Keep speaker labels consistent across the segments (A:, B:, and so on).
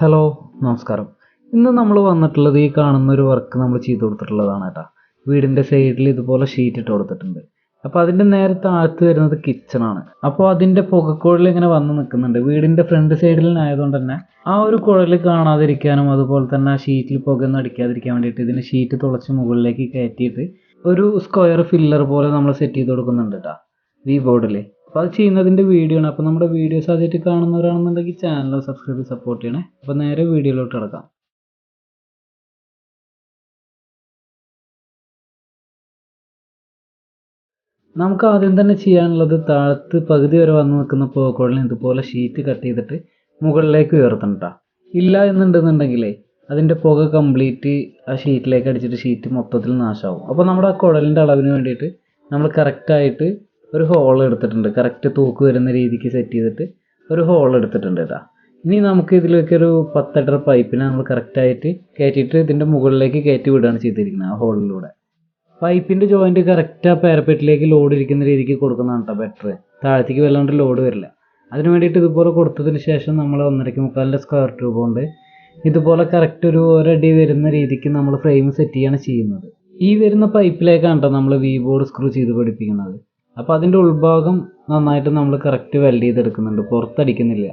A: Hello, നമസ്കാരം. ഇന്ന് നമ്മൾ വന്നിട്ടുള്ളത് ഈ കാണുന്ന ഒരു വർക്ക് നമ്മൾ ചെയ്ത് കൊടുത്തിട്ടുള്ളതാണ് കേട്ടോ. വീടിൻ്റെ സൈഡിൽ ഇതുപോലെ ഷീറ്റ് ഇട്ട് കൊടുത്തിട്ടുണ്ട്. അപ്പോൾ അതിൻ്റെ നേരെ താഴത്ത് വരുന്നത് കിച്ചണാണ്. അപ്പോൾ അതിൻ്റെ പുകക്കുഴൽ ഇങ്ങനെ വന്ന് നിൽക്കുന്നുണ്ട്. വീടിൻ്റെ ഫ്രണ്ട് സൈഡിലായതുകൊണ്ട് തന്നെ ആ ഒരു കുഴൽ കാണാതിരിക്കാനും അതുപോലെ തന്നെ ആ ഷീറ്റിൽ പുകയൊന്നും അടിക്കാതിരിക്കാൻ വേണ്ടിയിട്ട് ഇതിന് ഷീറ്റ് തുളച്ച് മുകളിലേക്ക് കയറ്റിയിട്ട് ഒരു സ്ക്വയർ ഫില്ലർ പോലെ നമ്മൾ സെറ്റ് ചെയ്ത് കൊടുക്കുന്നുണ്ട് കേട്ടോ ഈ ബോർഡിൽ. അപ്പോൾ അത് ചെയ്യുന്നതിൻ്റെ വീഡിയോ ആണ്. അപ്പോൾ നമ്മുടെ വീഡിയോസ് ആദ്യമായിട്ട് കാണുന്നവരാണെന്നുണ്ടെങ്കിൽ ചാനൽ സബ്സ്ക്രൈബ് ചെയ്ത് സപ്പോർട്ട് ചെയ്യണേ. അപ്പോൾ നേരെ വീഡിയോയിലോട്ട് കിടക്കാം. നമുക്ക് ആദ്യം തന്നെ ചെയ്യാനുള്ളത് താഴത്ത് പകുതി വരെ വന്ന് നിൽക്കുന്ന പുകക്കുഴലിന് ഇതുപോലെ ഷീറ്റ് കട്ട് ചെയ്തിട്ട് മുകളിലേക്ക് ഉയർത്തണ്ട. ഇല്ല എന്നുണ്ടെന്നുണ്ടെങ്കിലേ അതിൻ്റെ പുക കംപ്ലീറ്റ് ആ ഷീറ്റിലേക്ക് അടിച്ചിട്ട് ഷീറ്റ് മൊത്തത്തിൽ നാശമാവും. അപ്പോൾ നമ്മുടെ ആ കുഴലിൻ്റെ അളവിന് വേണ്ടിയിട്ട് നമ്മൾ കറക്റ്റായിട്ട് ഒരു ഹോൾ എടുത്തിട്ടുണ്ട്. കറക്റ്റ് തൂക്ക് വരുന്ന രീതിക്ക് സെറ്റ് ചെയ്തിട്ട് ഒരു ഹോൾ എടുത്തിട്ടുണ്ട് കേട്ടോ. ഇനി നമുക്ക് ഇതിലേക്ക് ഒരു 10 അടി പൈപ്പിനെ നമ്മൾ കറക്റ്റായിട്ട് കയറ്റിയിട്ട് ഇതിൻ്റെ മുകളിലേക്ക് കയറ്റി വിടുകയാണ് ചെയ്തിരിക്കുന്നത് ആ ഹോളിലൂടെ. പൈപ്പിൻ്റെ ജോയിൻറ്റ് കറക്റ്റ് ആ പാരപ്പറ്റിലേക്ക് ലോഡ് ഇരിക്കുന്ന രീതിക്ക് കൊടുക്കുന്നതാണ് കേട്ടോ ബെറ്റർ. താഴത്തേക്ക് വല്ലാണ്ട് ലോഡ് വരില്ല. അതിന് വേണ്ടിയിട്ട് ഇതുപോലെ കൊടുത്തതിന് ശേഷം നമ്മൾ 1.25 സ്ക്വയർ ട്യൂബ് കൊണ്ട് ഇതുപോലെ കറക്റ്റ് ഒരു ഒരടി വരുന്ന രീതിക്ക് നമ്മൾ ഫ്രെയിം സെറ്റ് ചെയ്യാണ് ചെയ്യുന്നത്. ഈ വരുന്ന പൈപ്പിലേക്കാണ് കേട്ടോ നമ്മൾ വി ബോർഡ് സ്ക്രൂ ചെയ്ത് പിടിപ്പിക്കുന്നത്. അപ്പോൾ അതിൻ്റെ ഉൾഭാഗം നന്നായിട്ട് നമ്മൾ കറക്റ്റ് വെൽഡ് ചെയ്തെടുക്കുന്നുണ്ട്. പുറത്തടിക്കുന്നില്ല.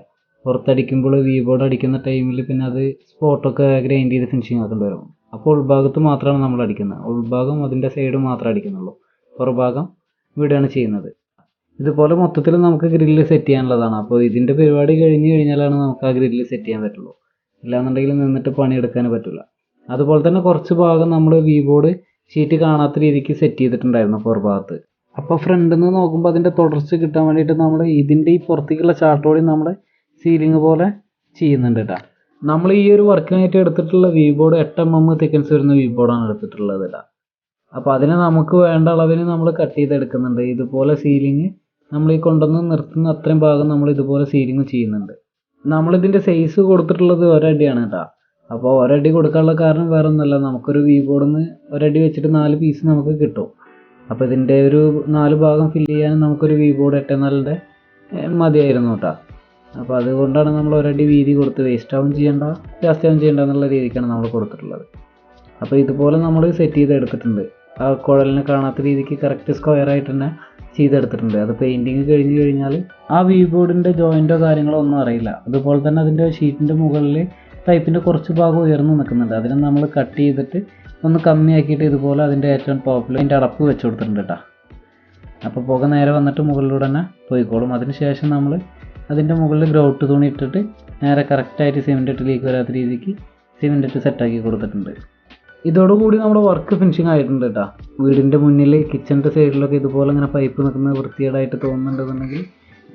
A: പുറത്തടിക്കുമ്പോൾ വി ബോർഡ് അടിക്കുന്ന ടൈമിൽ പിന്നെ അത് സ്പോട്ടൊക്കെ ഗ്രൈൻഡ് ചെയ്ത് ഫിനിഷിങ് ആക്കേണ്ടി വരും. അപ്പോൾ ഉൾഭാഗത്ത് മാത്രമാണ് നമ്മൾ അടിക്കുന്നത്. ഉൾഭാഗം അതിൻ്റെ സൈഡ് മാത്രമേ അടിക്കുന്നുള്ളൂ. പുറഭാഗം വിടുകയാണ് ചെയ്യുന്നത്. ഇതുപോലെ മൊത്തത്തിൽ നമുക്ക് ഗ്രില്ല് സെറ്റ് ചെയ്യാനുള്ളതാണ്. അപ്പോൾ ഇതിൻ്റെ പരിപാടി കഴിഞ്ഞ് കഴിഞ്ഞാലാണ് നമുക്ക് ആ ഗ്രില്ല് സെറ്റ് ചെയ്യാൻ പറ്റുള്ളൂ. ഇല്ലാന്നുണ്ടെങ്കിൽ നിന്നിട്ട് പണിയെടുക്കാൻ പറ്റില്ല. അതുപോലെ തന്നെ കുറച്ച് ഭാഗം നമ്മൾ വി ബോർഡ് ഷീറ്റ് കാണാത്ത രീതിക്ക് സെറ്റ് ചെയ്തിട്ടുണ്ടായിരുന്നു പുറഭാഗത്ത്. അപ്പോൾ ഫ്രണ്ടിൽ നിന്ന് നോക്കുമ്പോൾ അതിൻ്റെ തുടർച്ച കിട്ടാൻ വേണ്ടിയിട്ട് നമ്മൾ ഇതിൻ്റെ ഈ പുറത്തേക്കുള്ള ചാട്ടോടി നമ്മൾ സീലിംഗ് പോലെ ചെയ്യുന്നുണ്ട് കേട്ടോ. നമ്മൾ ഈ ഒരു വർക്കിനായിട്ട് എടുത്തിട്ടുള്ള വി ബോർഡ് 8 mm തിക്കൻസ് വരുന്ന വി ബോർഡാണ് എടുത്തിട്ടുള്ളത് കേട്ടോ. അപ്പോൾ അതിന് നമുക്ക് വേണ്ട അളവിന് നമ്മൾ കട്ട് ചെയ്തെടുക്കുന്നുണ്ട്. ഇതുപോലെ സീലിംഗ് നമ്മൾ ഈ കൊണ്ടുവന്ന് നിർത്തുന്ന അത്രയും ഭാഗം നമ്മൾ ഇതുപോലെ സീലിംഗ് ചെയ്യുന്നുണ്ട്. നമ്മളിതിൻ്റെ സൈസ് കൊടുത്തിട്ടുള്ളത് ഒരടിയാണ് കേട്ടോ. അപ്പോൾ ഒരടി കൊടുക്കാനുള്ള കാരണം വേറെ ഒന്നുമല്ല, നമുക്കൊരു വി ബോർഡിൽ നിന്ന് ഒരടി വെച്ചിട്ട് 4 പീസ് നമുക്ക് കിട്ടും. അപ്പോൾ ഇതിൻ്റെ ഒരു 4 ഭാഗം ഫില്ല് ചെയ്യാൻ നമുക്കൊരു വി ബോർഡ് 8.4 മതിയായിരുന്നു കേട്ടോ. അപ്പോൾ അതുകൊണ്ടാണ് നമ്മൾ ഒരടി വീതി കൊടുത്ത് വേസ്റ്റ് ആവും ചെയ്യേണ്ട ജാസ്തി ആവും ചെയ്യേണ്ട എന്നുള്ള രീതിക്കാണ് നമ്മൾ കൊടുത്തിട്ടുള്ളത്. അപ്പോൾ ഇതുപോലെ നമ്മൾ സെറ്റ് ചെയ്തെടുത്തിട്ടുണ്ട്. ആ കുഴലിനെ കാണാത്ത രീതിക്ക് കറക്റ്റ് സ്ക്വയർ ആയിട്ട് തന്നെ ചെയ്തെടുത്തിട്ടുണ്ട്. അത് പെയിൻറ്റിങ് കഴിഞ്ഞ് കഴിഞ്ഞാൽ ആ വി ബോർഡിൻ്റെ ജോയിൻറ്റോ കാര്യങ്ങളോ ഒന്നും അറിയില്ല. അതുപോലെ തന്നെ അതിൻ്റെ ഷീറ്റിൻ്റെ മുകളിൽ പൈപ്പിൻ്റെ കുറച്ച് ഭാഗം ഉയർന്ന് നിൽക്കുന്നുണ്ട്. അതിനെ നമ്മൾ കട്ട് ചെയ്തിട്ട് ഒന്ന് കമ്മിയാക്കിയിട്ട് ഇതുപോലെ അതിൻ്റെ ഏറ്റവും ടോപ്പിൽ അതിൻ്റെ അടപ്പ് വെച്ച് കൊടുത്തിട്ടുണ്ട് കേട്ടോ. അപ്പോൾ പുക നേരെ വന്നിട്ട് മുകളിലൂടെ തന്നെ പോയിക്കോളും. അതിന് ശേഷം നമ്മൾ അതിൻ്റെ മുകളിൽ ഗ്രൗട്ട് തുണി ഇട്ടിട്ട് നേരെ കറക്റ്റായിട്ട് സിമെൻറ്റ് ഇട്ട് ലീക്ക് വരാത്ത രീതിക്ക് സിമെൻറ്റ് ഇട്ട് സെറ്റാക്കി കൊടുത്തിട്ടുണ്ട്. ഇതോടുകൂടി നമ്മുടെ വർക്ക് ഫിനിഷിങ് ആയിട്ടുണ്ട് കേട്ടോ. വീടിൻ്റെ മുന്നിൽ കിച്ചൻ്റെ സൈഡിലൊക്കെ ഇതുപോലെ ഇങ്ങനെ പൈപ്പ് നിൽക്കുന്നത് വൃത്തികേടായിട്ട് തോന്നുന്നുണ്ടെന്നുണ്ടെങ്കിൽ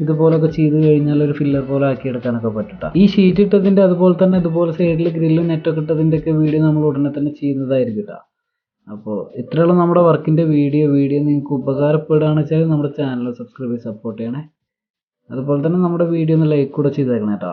A: ഇതുപോലൊക്കെ ചെയ്ത് കഴിഞ്ഞാൽ ഒരു ഫില്ലർ പോലെ ആക്കിയെടുക്കാനൊക്കെ പറ്റും. ഈ ഷീറ്റ് ഇട്ടതിൻ്റെ അതുപോലെ തന്നെ ഇതുപോലെ സൈഡിൽ ഗ്രില്ലും നെറ്റൊക്കെ ഇട്ടതിൻ്റെയൊക്കെ വീഡിയോ നമ്മൾ ഉടനെ തന്നെ ചെയ്യുന്നതായിരിക്കും കേട്ടോ. അപ്പോൾ ഇത്രയുള്ള നമ്മുടെ വർക്കിൻ്റെ വീഡിയോ നിങ്ങൾക്ക് ഉപകാരപ്പെടുകയാണെന്ന് വെച്ചാൽ നമ്മുടെ ചാനൽ സബ്സ്ക്രൈബ് ചെയ്ത് സപ്പോർട്ട് ചെയ്യണേ. അതുപോലെ തന്നെ നമ്മുടെ വീഡിയോ ഒന്ന് ലൈക്ക് കൂടെ ചെയ്തേക്കണം കേട്ടോ.